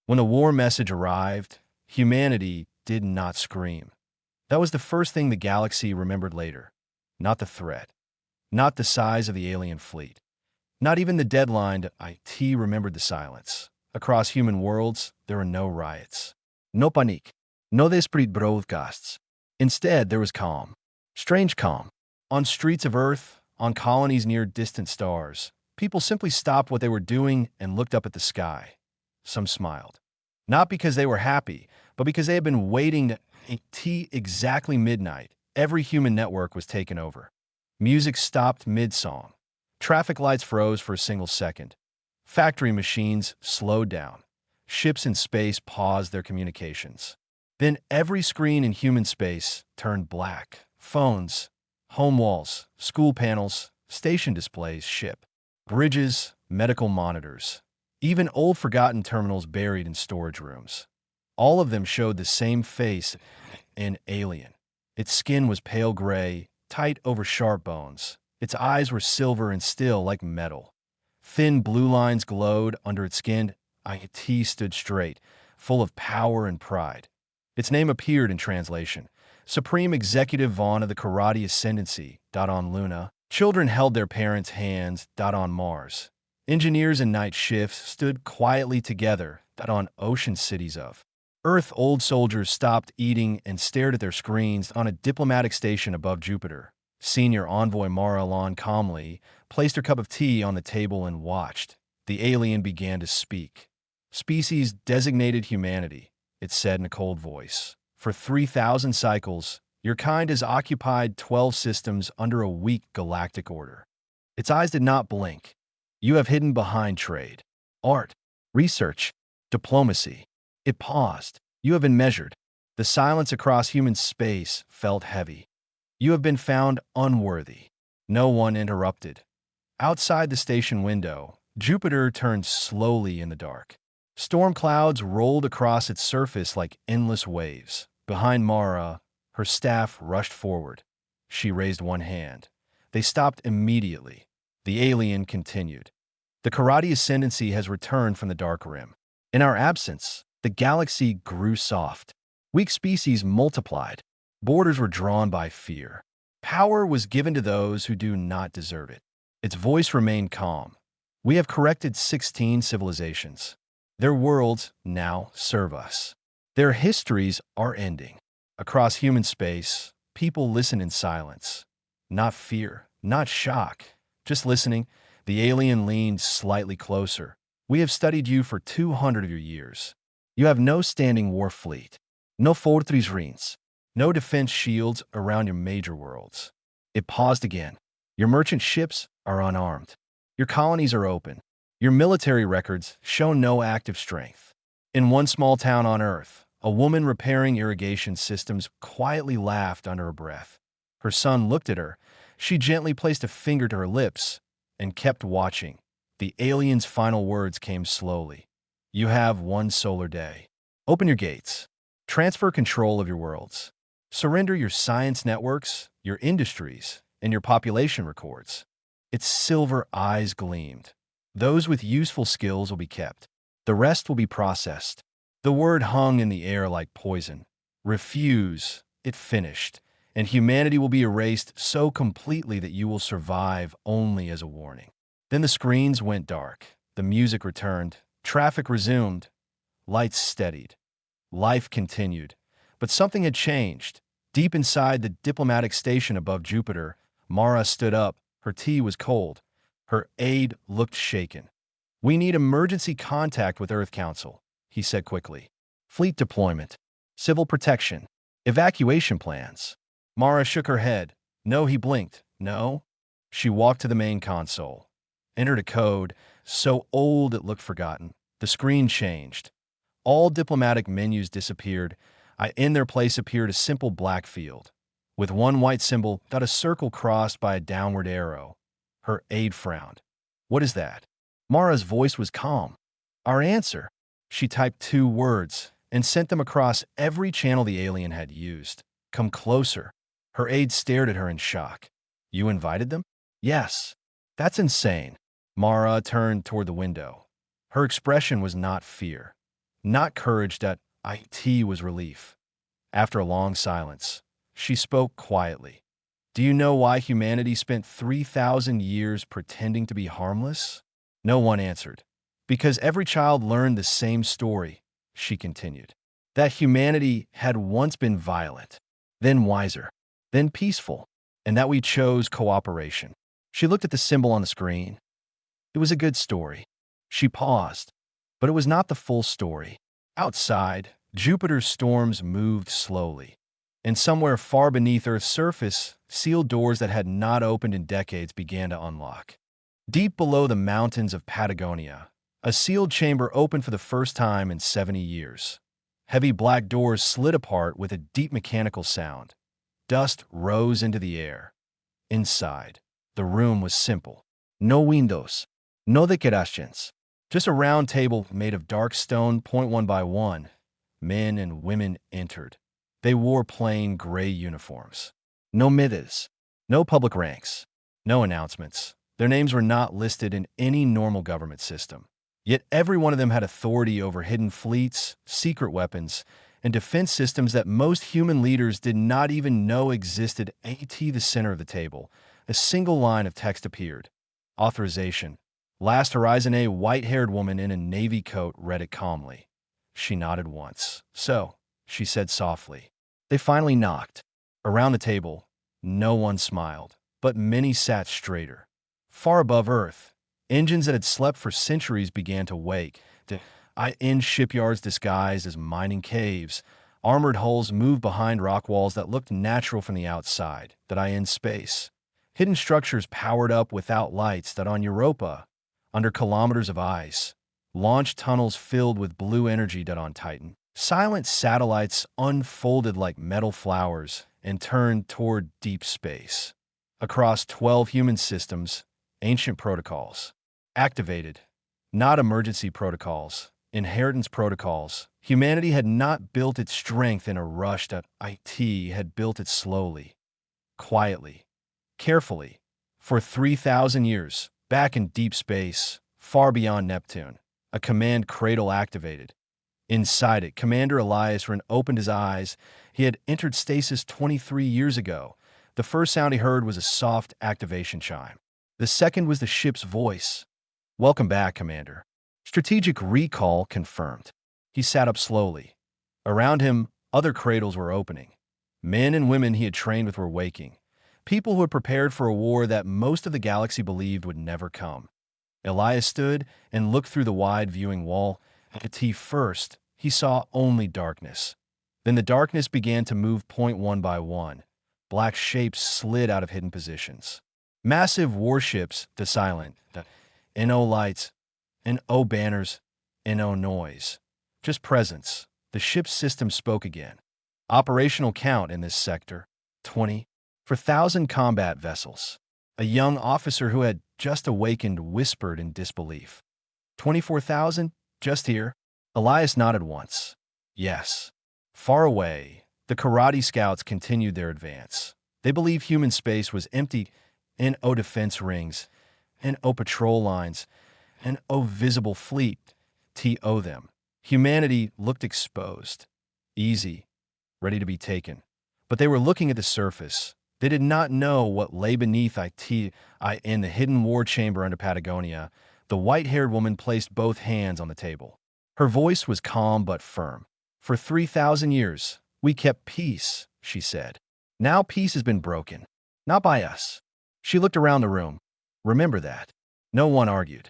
When the war message arrived, humanity did not scream. That was the first thing the galaxy remembered later. Not the threat, not the size of the alien fleet, not even the deadline to IT remembered the silence. Across human worlds, there were no riots. No panique. No desprit broadcasts. Instead, there was calm. Strange calm. On streets of Earth, on colonies near distant stars, people simply stopped what they were doing and looked up at the sky. Some smiled. Not because they were happy, but because they had been waiting to exactly midnight. Every human network was taken over. Music stopped mid-song. Traffic lights froze for a single second. Factory machines slowed down. Ships in space paused their communications. Then every screen in human space turned black. Phones, home walls, school panels, station displays, ship, bridges, medical monitors, even old forgotten terminals buried in storage rooms. All of them showed the same face, an alien. Its skin was pale gray, tight over sharp bones. Its eyes were silver and still like metal. Thin blue lines glowed under its skin. IT stood straight, full of power and pride. Its name appeared in translation. Supreme Executive Vaughn of the Karate Ascendancy, on Luna. Children held their parents' hands, on Mars. Engineers in night shifts stood quietly together, on ocean cities of Earth. Old soldiers stopped eating and stared at their screens on a diplomatic station above Jupiter. Senior envoy Mara Alon calmly placed her cup of tea on the table and watched. The alien began to speak. Species designated humanity, it said in a cold voice. For 3,000 cycles, your kind has occupied 12 systems under a weak galactic order. Its eyes did not blink. You have hidden behind trade, art, research, diplomacy. It paused. You have been measured. The silence across human space felt heavy. You have been found unworthy. No one interrupted. Outside the station window, Jupiter turned slowly in the dark. Storm clouds rolled across its surface like endless waves. Behind Mara, her staff rushed forward. She raised one hand. They stopped immediately. The alien continued. The Karate Ascendancy has returned from the Dark Rim. In our absence, the galaxy grew soft. Weak species multiplied. Borders were drawn by fear. Power was given to those who do not deserve it. Its voice remained calm. We have corrected 16 civilizations. Their worlds now serve us. Their histories are ending. Across human space, people listen in silence. Not fear, not shock, just listening. The alien leaned slightly closer. We have studied you for 200 of your years. You have no standing war fleet, no fortress rings, no defense shields around your major worlds. It paused again. Your merchant ships are unarmed. Your colonies are open. Your military records show no active strength. In one small town on Earth, a woman repairing irrigation systems quietly laughed under her breath. Her son looked at her. She gently placed a finger to her lips and kept watching. The alien's final words came slowly. You have one solar day. Open your gates. Transfer control of your worlds. Surrender your science networks, your industries, and your population records. Its silver eyes gleamed. Those with useful skills will be kept. The rest will be processed. The word hung in the air like poison. Refuse, it finished, and humanity will be erased so completely that you will survive only as a warning. Then the screens went dark. The music returned. Traffic resumed. Lights steadied. Life continued. But something had changed. Deep inside the diplomatic station above Jupiter, Mara stood up. Her tea was cold. Her aide looked shaken. We need emergency contact with Earth Council, he said quickly. Fleet deployment, civil protection, evacuation plans. Mara shook her head. No, he blinked. No. She walked to the main console, entered a code, so old it looked forgotten. The screen changed. All diplomatic menus disappeared. In their place appeared a simple black field, with one white symbol, a circle crossed by a downward arrow. Her aide frowned. What is that? Mara's voice was calm. Our answer. She typed 2 words and sent them across every channel the alien had used. Come closer. Her aide stared at her in shock. You invited them? Yes. That's insane. Mara turned toward the window. Her expression was not fear, not courage. It was relief. After a long silence, she spoke quietly. Do you know why humanity spent 3,000 years pretending to be harmless? No one answered. Because every child learned the same story, she continued. That humanity had once been violent, then wiser, then peaceful, and that we chose cooperation. She looked at the symbol on the screen. It was a good story. She paused, but it was not the full story. Outside, Jupiter's storms moved slowly, and somewhere far beneath Earth's surface, sealed doors that had not opened in decades began to unlock. Deep below the mountains of Patagonia, a sealed chamber opened for the first time in 70 years. Heavy black doors slid apart with a deep mechanical sound. Dust rose into the air. Inside, the room was simple. No windows, no decorations. Just a round table made of dark stone, point one by one. Men and women entered. They wore plain gray uniforms. No middas, no public ranks, no announcements. Their names were not listed in any normal government system. Yet every one of them had authority over hidden fleets, secret weapons, and defense systems that most human leaders did not even know existed. At the center of the table, a single line of text appeared. Authorization. Last Horizon. A white-haired woman in a navy coat read it calmly. She nodded once. So, she said softly. They finally knocked. Around the table, no one smiled, but many sat straighter. Far above Earth, engines that had slept for centuries began to wake. In shipyards disguised as mining caves, armored hulls moved behind rock walls that looked natural from the outside. In space, hidden structures powered up without lights. On Europa, under kilometers of ice, launch tunnels filled with blue energy. On Titan, silent satellites unfolded like metal flowers and turned toward deep space. Across 12 human systems, ancient protocols activated, not emergency protocols, inheritance protocols. Humanity had not built its strength in a rush. It had built it slowly, quietly, carefully, for 3,000 years, back in deep space, far beyond Neptune. A command cradle activated. Inside it, Commander Elias Wren opened his eyes. He had entered stasis 23 years ago. The first sound he heard was a soft activation chime. The second was the ship's voice. Welcome back, Commander. Strategic recall confirmed. He sat up slowly. Around him, other cradles were opening. Men and women he had trained with were waking. People who had prepared for a war that most of the galaxy believed would never come. Elias stood and looked through the wide viewing wall. At first, he saw only darkness. Then the darkness began to move point one by one. Black shapes slid out of hidden positions. Massive warships, the silent, the no lights, no banners, no noise. Just presence. The ship's system spoke again. Operational count in this sector, 20 for 1,000 combat vessels. A young officer who had just awakened whispered in disbelief. 24,000? Just here? Elias nodded once. Yes. Far away, the karate scouts continued their advance. They believed human space was empty. No defense rings, no patrol lines, no visible fleet. Them. Humanity looked exposed, easy, ready to be taken. But they were looking at the surface. They did not know what lay beneath in the hidden war chamber under Patagonia. The white-haired woman placed both hands on the table. Her voice was calm but firm. For 3,000 years, we kept peace, she said. Now peace has been broken. Not by us. She looked around the room. Remember that. No one argued.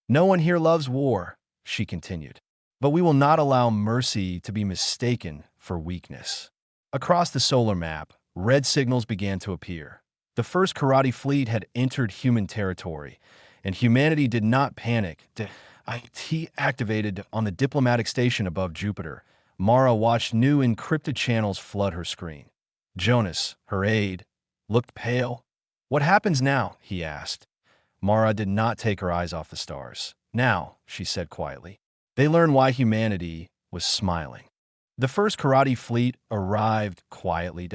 No one here loves war, she continued. But we will not allow mercy to be mistaken for weakness. Across the solar map, red signals began to appear. The first karate fleet had entered human territory, and humanity did not panic. IT activated on the diplomatic station above Jupiter. Mara watched new encrypted channels flood her screen. Jonas, her aide, looked pale. What happens now? He asked. Mara did not take her eyes off the stars. Now, she said quietly, they learn why humanity was smiling. The first karate fleet arrived quietly.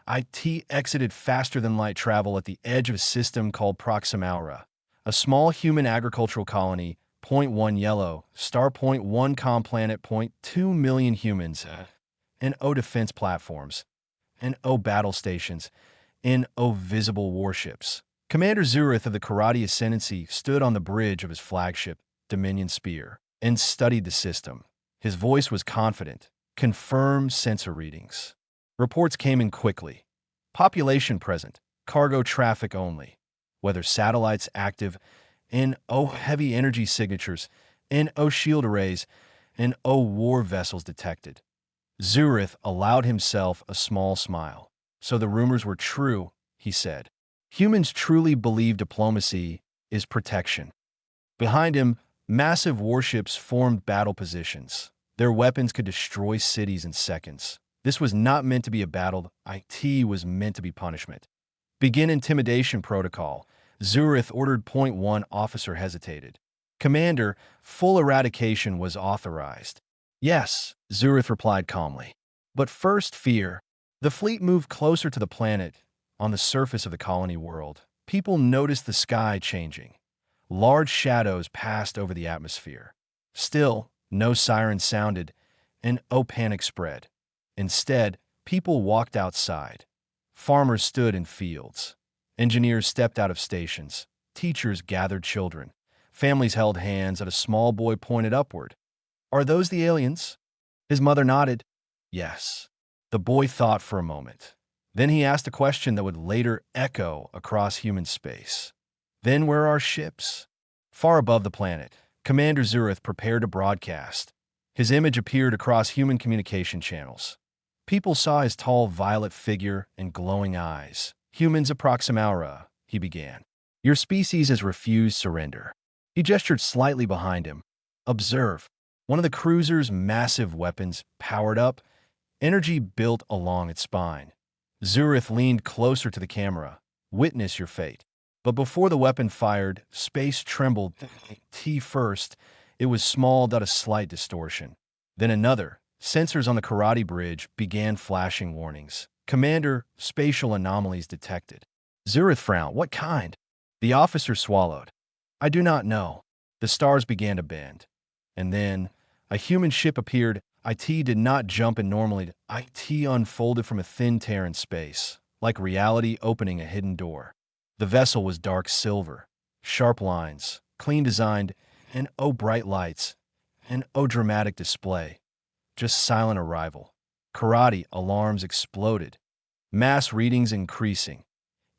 IT exited faster than light travel at the edge of a system called Proximaura, a small human agricultural colony Point 1 yellow, star point 1 com planet, point 2 million humans, and O defense platforms, and O battle stations, and O visible warships. Commander Zurith of the Karate Ascendancy stood on the bridge of his flagship, Dominion Spear, and studied the system. His voice was confident. Confirm sensor readings. Reports came in quickly. Population present, cargo traffic only. Weather satellites active, and O heavy energy signatures, and O shield arrays, and O war vessels detected. Zurith allowed himself a small smile. So the rumors were true, he said. Humans truly believe diplomacy is protection. Behind him, massive warships formed battle positions. Their weapons could destroy cities in seconds. This was not meant to be a battle. IT was meant to be punishment. Begin intimidation protocol. Zurith ordered. Point 1 officer hesitated. Commander, full eradication was authorized. Yes, Zurith replied calmly. But first, fear. The fleet moved closer to the planet. On the surface of the colony world, people noticed the sky changing. Large shadows passed over the atmosphere. Still, no siren sounded, and no panic spread. Instead, people walked outside. Farmers stood in fields. Engineers stepped out of stations. Teachers gathered children. Families held hands, and a small boy pointed upward. Are those the aliens? His mother nodded. Yes. The boy thought for a moment. Then he asked a question that would later echo across human space. Then where are our ships? Far above the planet, Commander Zurith prepared to broadcast. His image appeared across human communication channels. People saw his tall violet figure and glowing eyes. Humans of Proximaura, he began. Your species has refused surrender. He gestured slightly behind him. Observe. One of the cruiser's massive weapons powered up, energy built along its spine. Zurith leaned closer to the camera. Witness your fate. But before the weapon fired, space trembled. T first, it was small, a slight distortion. Then another. Sensors on the karate bridge began flashing warnings. Commander, spatial anomalies detected. Zurith frowned. What kind? The officer swallowed. I do not know. The stars began to bend. And then, a human ship appeared. IT did not jump in normally. IT unfolded from a thin tear in space, like reality opening a hidden door. The vessel was dark silver, sharp lines, clean designed, and oh bright lights, and oh dramatic display. Just silent arrival. Karate alarms exploded. Mass readings increasing.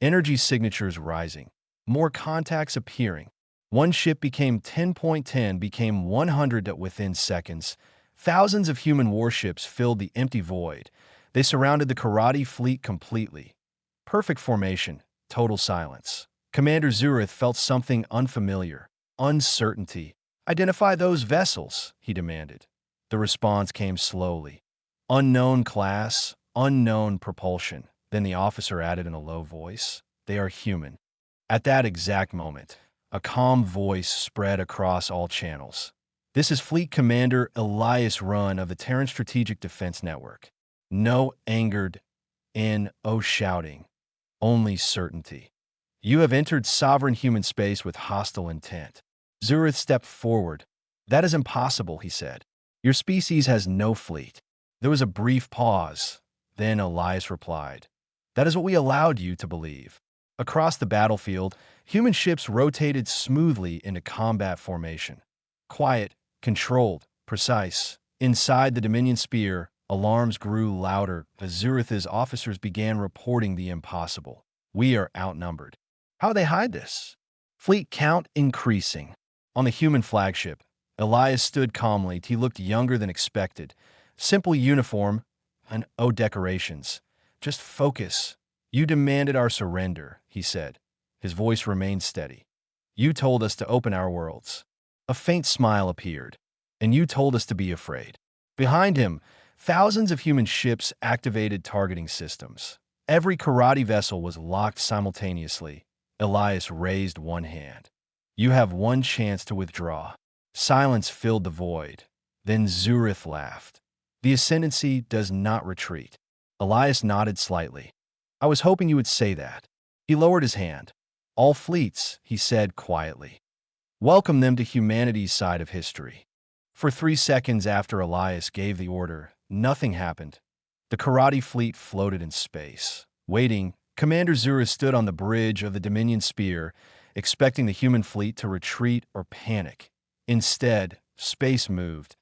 Energy signatures rising. More contacts appearing. One ship became 10.10, became 100 within seconds. Thousands of human warships filled the empty void. They surrounded the karate fleet completely. Perfect formation, total silence. Commander Zurith felt something unfamiliar. Uncertainty. Identify those vessels, he demanded. The response came slowly. Unknown class, unknown propulsion. Then the officer added in a low voice, they are human. At that exact moment, a calm voice spread across all channels. This is Fleet Commander Elias Runn of the Terran Strategic Defense Network. No angered, no shouting, only certainty. You have entered sovereign human space with hostile intent. Zurith stepped forward. That is impossible, he said. Your species has no fleet. There was a brief pause. Then Elias replied, that is what we allowed you to believe. Across the battlefield, human ships rotated smoothly into combat formation. Quiet, controlled, precise. Inside the Dominion Spear, alarms grew louder as Zurith's officers began reporting the impossible. We are outnumbered. How do they hide this? Fleet count increasing. On the human flagship, Elias stood calmly. He looked younger than expected. Simple uniform and no decorations. Just focus. You demanded our surrender, he said. His voice remained steady. You told us to open our worlds. A faint smile appeared. And you told us to be afraid. Behind him, thousands of human ships activated targeting systems. Every karate vessel was locked simultaneously. Elias raised one hand. You have one chance to withdraw. Silence filled the void. Then Zurith laughed. The ascendancy does not retreat. Elias nodded slightly. I was hoping you would say that. He lowered his hand. All fleets, he said quietly. Welcome them to humanity's side of history. For 3 seconds after Elias gave the order, nothing happened. The karate fleet floated in space. Waiting, Commander Zura stood on the bridge of the Dominion Spear, expecting the human fleet to retreat or panic. Instead, space moved.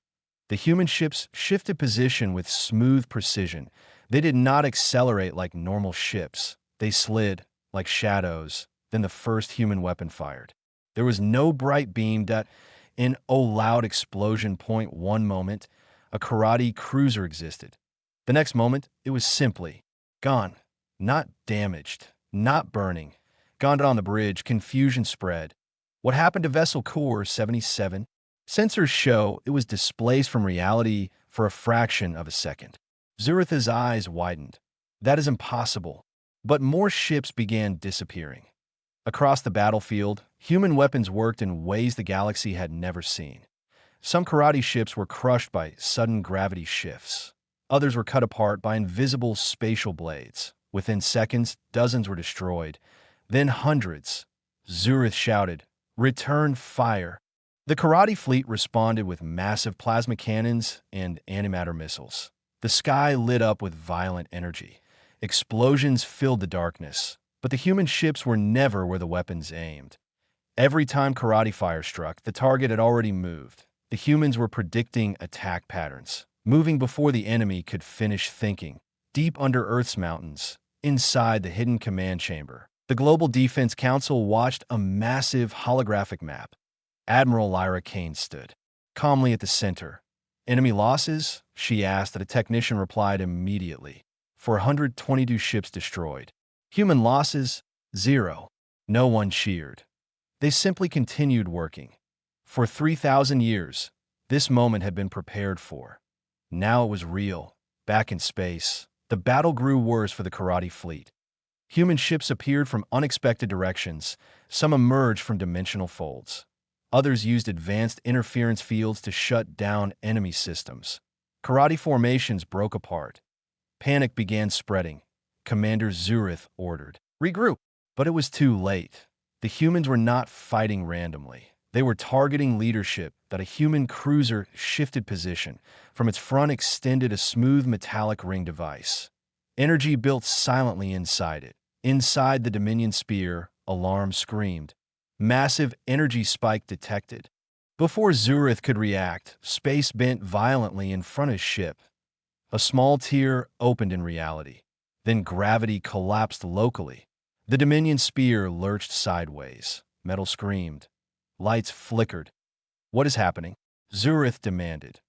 The human ships shifted position with smooth precision. They did not accelerate like normal ships. They slid, like shadows. Then the first human weapon fired. There was no bright beam that, in oh loud explosion. One moment, a karate cruiser existed. The next moment, it was simply gone. Not damaged, not burning. Gone on the bridge, confusion spread. What happened to Vessel Core 77? Sensors show it was displaced from reality for a fraction of a second. Zuritha's eyes widened. That is impossible. But more ships began disappearing. Across the battlefield, human weapons worked in ways the galaxy had never seen. Some karate ships were crushed by sudden gravity shifts. Others were cut apart by invisible spatial blades. Within seconds, dozens were destroyed. Then hundreds. Zurith shouted, "Return fire!" The karate fleet responded with massive plasma cannons and antimatter missiles. The sky lit up with violent energy. Explosions filled the darkness. But the human ships were never where the weapons aimed. Every time karate fire struck, the target had already moved. The humans were predicting attack patterns, moving before the enemy could finish thinking. Deep under Earth's mountains, inside the hidden command chamber, the Global Defense Council watched a massive holographic map. Admiral Lyra Kane stood calmly at the center. "Enemy losses?" she asked, and a technician replied immediately. 422 ships destroyed. Human losses? 0. No one cheered. They simply continued working. For 3,000 years, this moment had been prepared for. Now it was real. Back in space, the battle grew worse for the karate fleet. Human ships appeared from unexpected directions. Some emerged from dimensional folds. Others used advanced interference fields to shut down enemy systems. Karate formations broke apart. Panic began spreading. Commander Zurith ordered, "Regroup." But it was too late. The humans were not fighting randomly. They were targeting leadership. That a human cruiser shifted position. From its front extended a smooth metallic ring device. Energy built silently inside it. Inside the Dominion Spear, alarm screamed. Massive energy spike detected. Before Zurith could react, space bent violently in front of his ship. A small tear opened in reality. Then gravity collapsed locally. The Dominion Spear lurched sideways. Metal screamed. Lights flickered. "What is happening?" Zurith demanded.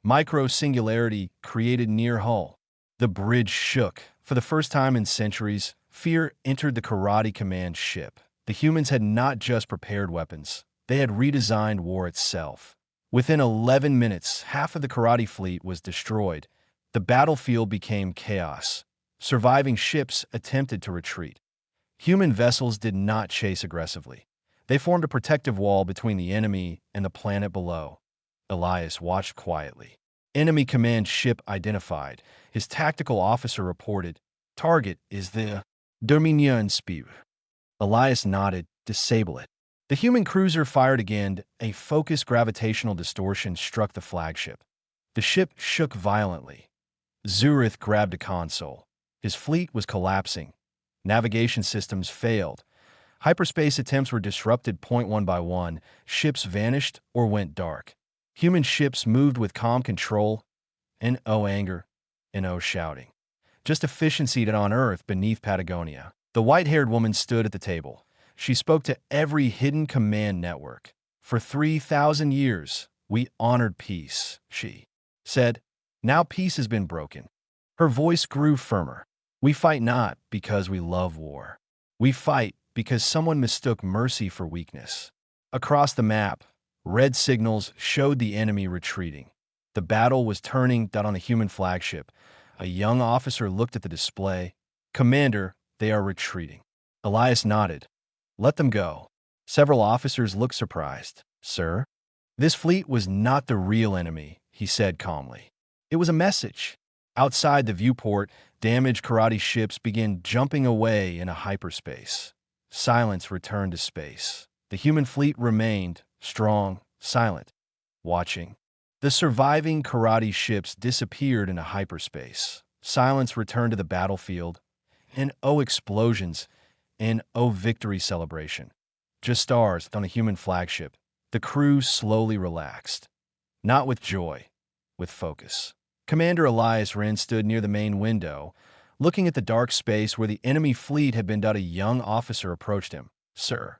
Micro-singularity created near hull. The bridge shook. For the first time in centuries, fear entered the Karate Command ship. The humans had not just prepared weapons. They had redesigned war itself. Within 11 minutes, half of the karate fleet was destroyed. The battlefield became chaos. Surviving ships attempted to retreat. Human vessels did not chase aggressively. They formed a protective wall between the enemy and the planet below. Elias watched quietly. Enemy command ship identified. His tactical officer reported, "Target is the Dominion Spear." Elias nodded, "Disable it." The human cruiser fired again. A focused gravitational distortion struck the flagship. The ship shook violently. Zurith grabbed a console. His fleet was collapsing. Navigation systems failed. Hyperspace attempts were disrupted one by one. Ships vanished or went dark. Human ships moved with calm control. No anger, no shouting. Just efficiency that on Earth beneath Patagonia. The white-haired woman stood at the table. She spoke to every hidden command network. "For 3,000 years, we honored peace," she said. "Now peace has been broken." Her voice grew firmer. "We fight not because we love war. We fight because someone mistook mercy for weakness." Across the map, red signals showed the enemy retreating. The battle was turning on the human flagship. A young officer looked at the display. "Commander, they are retreating." Elias nodded. "Let them go." Several officers looked surprised. "Sir?" "This fleet was not the real enemy," he said calmly. "It was a message." Outside the viewport, damaged karate ships began jumping away in a hyperspace. Silence returned to space. The human fleet remained strong, silent, watching. The surviving karate ships disappeared into hyperspace. Silence returned to the battlefield, and explosions, and victory celebration. Just stars on a human flagship. The crew slowly relaxed. Not with joy, with focus. Commander Elias Wren stood near the main window, looking at the dark space where the enemy fleet had been. A young officer approached him. "Sir,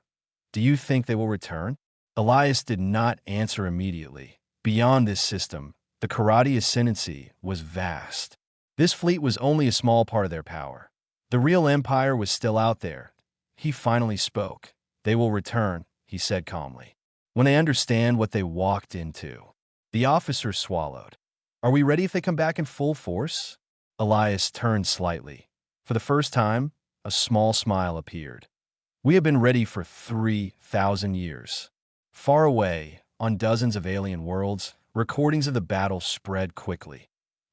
do you think they will return?" Elias did not answer immediately. Beyond this system, the karate ascendancy was vast. This fleet was only a small part of their power. The real empire was still out there. He finally spoke. "They will return," he said calmly, "when they understand what they walked into." The officer swallowed. "Are we ready if they come back in full force?" Elias turned slightly. For the first time, a small smile appeared. "We have been ready for 3,000 years." Far away, on dozens of alien worlds, recordings of the battle spread quickly.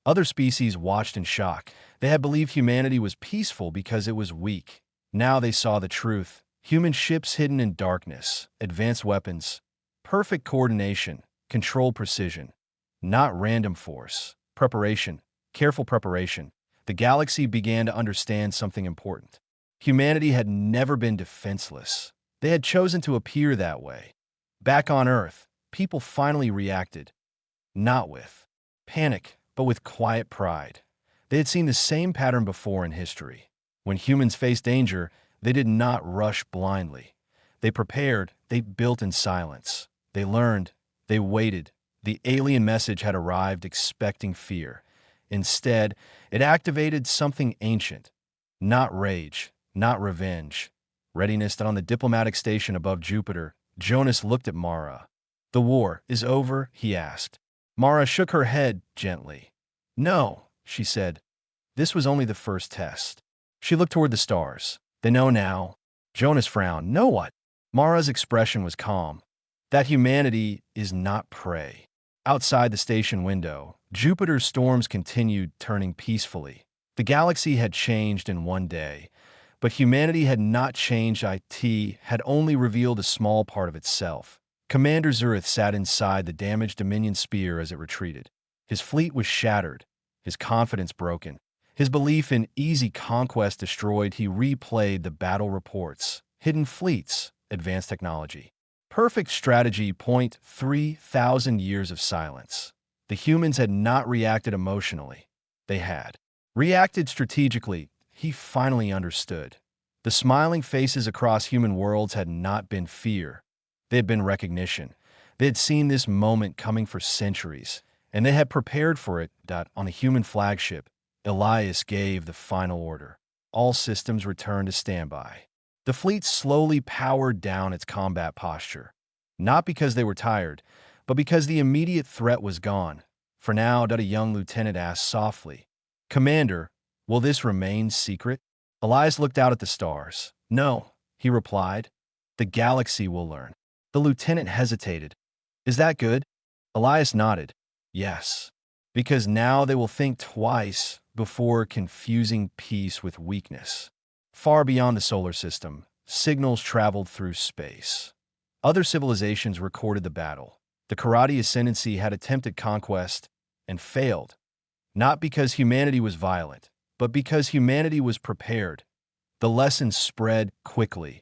Other species watched in shock. They had believed humanity was peaceful because it was weak. Now they saw the truth. Human ships hidden in darkness, advanced weapons, perfect coordination, controlled precision. Not random force. Preparation. Careful preparation. The galaxy began to understand something important. Humanity had never been defenseless. They had chosen to appear that way. Back on Earth, people finally reacted. Not with panic, but with quiet pride. They had seen the same pattern before in history. When humans faced danger, they did not rush blindly. They prepared, they built in silence. They learned, they waited. The alien message had arrived expecting fear. Instead, it activated something ancient. Not rage, not revenge. Readiness. On the diplomatic station above Jupiter, Jonas looked at Mara. "The war is over?" he asked. Mara shook her head gently. "No," she said. "This was only the first test." She looked toward the stars. "They know now." Jonas frowned. "Know what?" Mara's expression was calm. "That humanity is not prey." Outside the station window, Jupiter's storms continued turning peacefully. The galaxy had changed in one day, but humanity had not changed. It had only revealed a small part of itself. Commander Zurith sat inside the damaged Dominion spear as it retreated. His fleet was shattered, his confidence broken, his belief in easy conquest destroyed. He replayed the battle reports, hidden fleets, advanced technology. Perfect strategy. 3,000 years of silence. The humans had not reacted emotionally. They had reacted strategically. He finally understood. The smiling faces across human worlds had not been fear. They had been recognition. They had seen this moment coming for centuries, and they had prepared for it. On a human flagship, Elias gave the final order. All systems returned to standby. The fleet slowly powered down its combat posture. Not because they were tired, but because the immediate threat was gone. "For now," a young lieutenant asked softly. "Commander, will this remain secret?" Elias looked out at the stars. "No," he replied. "The galaxy will learn." The lieutenant hesitated. "Is that good?" Elias nodded. "Yes, because now they will think twice before confusing peace with weakness." Far beyond the solar system, signals traveled through space. Other civilizations recorded the battle. The karate ascendancy had attempted conquest and failed, not because humanity was violent, but because humanity was prepared. The lesson spread quickly.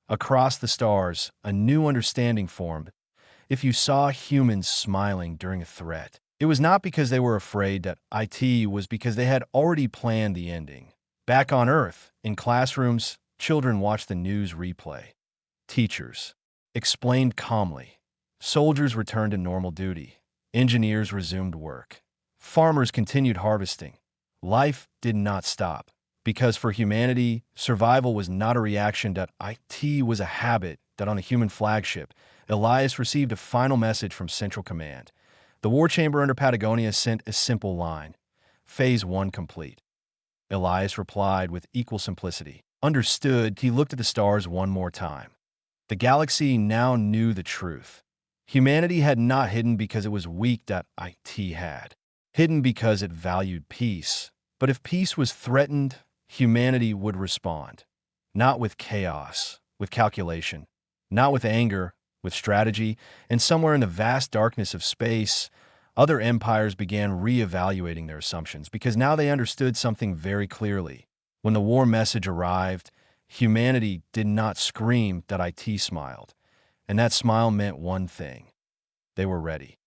Across the stars, a new understanding formed. If you saw humans smiling during a threat, it was not because they were afraid. It was because they had already planned the ending. Back on Earth, in classrooms, children watched the news replay. Teachers explained calmly. Soldiers returned to normal duty. Engineers resumed work. Farmers continued harvesting. Life did not stop, because for humanity, survival was not a reaction. It was a habit. On the human flagship, Elias received a final message from Central Command. The war chamber under Patagonia sent a simple line: "Phase 1 complete." Elias replied with equal simplicity. "Understood." He looked at the stars one more time. The galaxy now knew the truth. Humanity had not hidden because it was weak. It had hidden because it valued peace. But if peace was threatened, humanity would respond. Not with chaos, with calculation. Not with anger, with strategy, and somewhere in the vast darkness of space, other empires began reevaluating their assumptions because now they understood something very clearly. When the war message arrived, humanity did not scream that IT smiled, and that smile meant one thing. They were ready.